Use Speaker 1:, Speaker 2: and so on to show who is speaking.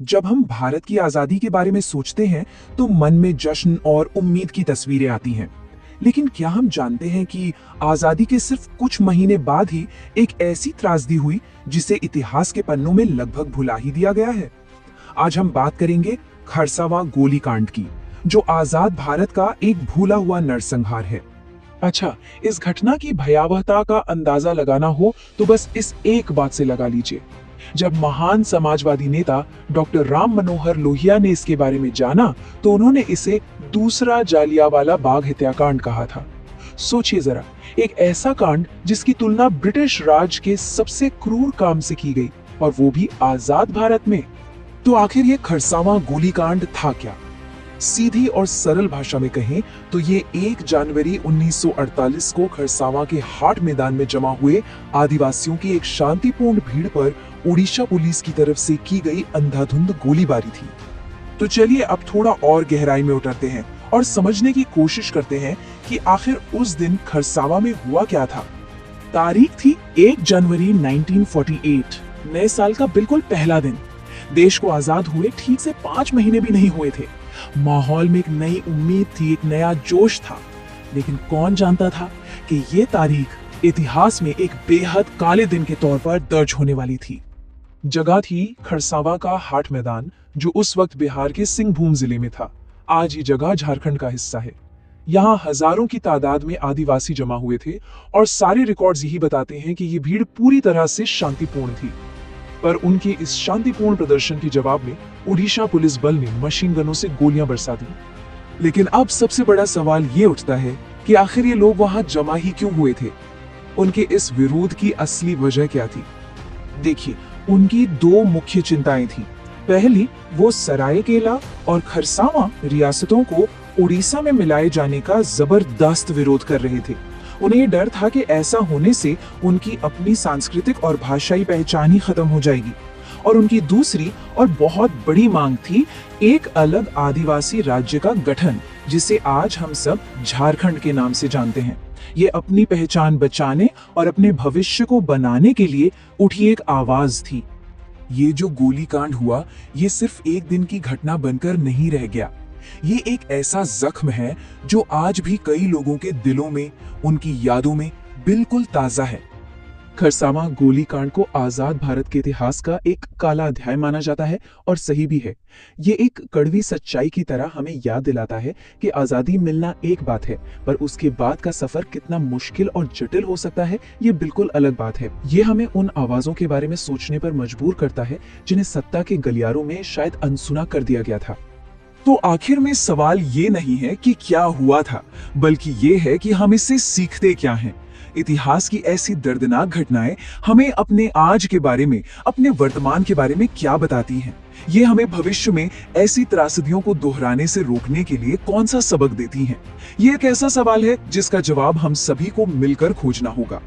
Speaker 1: जब हम भारत की आजादी के बारे में सोचते हैं तो मन में जश्न और उम्मीद की तस्वीरें आती हैं। लेकिन क्या हम जानते हैं कि आजादी के सिर्फ कुछ महीने बाद ही एक ऐसी त्रासदी हुई जिसे इतिहास के पन्नों में लगभग भुला ही दिया गया है। आज हम बात करेंगे खरसावां गोलीकांड की, जो आजाद भारत का एक भूला हुआ नरसंहार है। अच्छा, इस घटना की भयावहता का अंदाजा लगाना हो तो बस इस एक बात से लगा लीजिए। जब महान समाजवादी नेता डॉक्टर राम मनोहर लोहिया ने इसके बारे में जाना तो उन्होंने इसे दूसरा जालियांवाला बाग हत्याकांड कहा था। सोचिए जरा, एक ऐसा कांड जिसकी तुलना ब्रिटिश राज के सबसे क्रूर काम से की गई, और वो भी आजाद भारत में। तो आखिर ये खरसावां गोलीकांड था क्या? सीधी और सरल भाषा में कहें तो ये 1 जनवरी 1948 को खरसावां के हाट मैदान में जमा हुए आदिवासियों की एक शांतिपूर्ण भीड़ पर उड़ीसा पुलिस की तरफ से की गई अंधाधुंध गोलीबारी थी। तो चलिए अब थोड़ा और गहराई में उतरते हैं और समझने की कोशिश करते हैं कि आखिर उस दिन खरसावां में हुआ क्या था। तारीख थी 1 जनवरी 1948, नए साल का बिल्कुल पहला दिन। देश को आजाद हुए ठीक से 5 महीने भी नहीं हुए थे। माहौल में एक नई उम्मीद थी, एक नया जोश था। लेकिन कौन जानता था कि ये तारीख इतिहास में एक बेहद काले दिन के तौर पर दर्ज होने वाली थी। जगह थी खरसावां का हाट मैदान, जो उस वक्त बिहार के सिंहभूम जिले में था। आज ये जगह झारखंड का हिस्सा है। यहाँ हजारों की तादाद में आदिवासी जमा हुए थे और सारे रिकॉर्ड्स यही बताते हैं कि ये भीड़ पूरी तरह से शांतिपूर्ण थी। पर उनके इस शांतिपूर्ण प्रदर्शन के जवाब में उड़ीसा पुलिस बल ने मशीन गनों से गोलियां बरसा दी। लेकिन अब सबसे बड़ा सवाल ये उठता है कि आखिर ये लोग वहां जमा ही क्यों हुए थे? उनके इस विरोध की असली वजह क्या थी? देखिए, उनकी 2 मुख्य चिंताएं थी। पहली, वो सरायकेला और खरसावां रियासतों को उड़ीसा में मिलाए जाने का जबरदस्त विरोध कर रहे थे। उन्हें डर था कि ऐसा होने से उनकी अपनी सांस्कृतिक और भाषाई पहचान ही खत्म हो जाएगी। और उनकी दूसरी और बहुत बड़ी मांग थी एक अलग आदिवासी राज्य का गठन, जिसे आज हम सब झारखंड के नाम से जानते हैं। ये अपनी पहचान बचाने और अपने भविष्य को बनाने के लिए उठी एक आवाज थी। ये जो गोलीकांड हुआ, ये सिर्फ एक दिन की घटना बनकर नहीं रह गया। ये एक ऐसा जख्म है जो आज भी कई लोगों के दिलों में, उनकी यादों में बिल्कुल ताजा है। खरसावां गोलीकांड को आजाद भारत के इतिहास का एक काला अध्याय माना जाता है, और सही भी है। ये एक कड़वी सच्चाई की तरह हमें याद दिलाता है कि आजादी मिलना एक बात है, पर उसके बाद का सफर कितना मुश्किल और जटिल हो सकता है, ये बिल्कुल अलग बात है। ये हमें उन आवाजों के बारे में सोचने पर मजबूर करता है जिन्हें सत्ता के गलियारों में शायद अनसुना कर दिया गया था। तो आखिर में सवाल ये नहीं है कि क्या हुआ था, बल्कि ये है कि हम इससे सीखते क्या हैं। इतिहास की ऐसी दर्दनाक घटनाएं हमें अपने आज के बारे में, अपने वर्तमान के बारे में क्या बताती हैं? ये हमें भविष्य में ऐसी त्रासदियों को दोहराने से रोकने के लिए कौन सा सबक देती हैं? ये एक ऐसा सवाल है जिसका जवाब हम सभी को मिलकर खोजना होगा।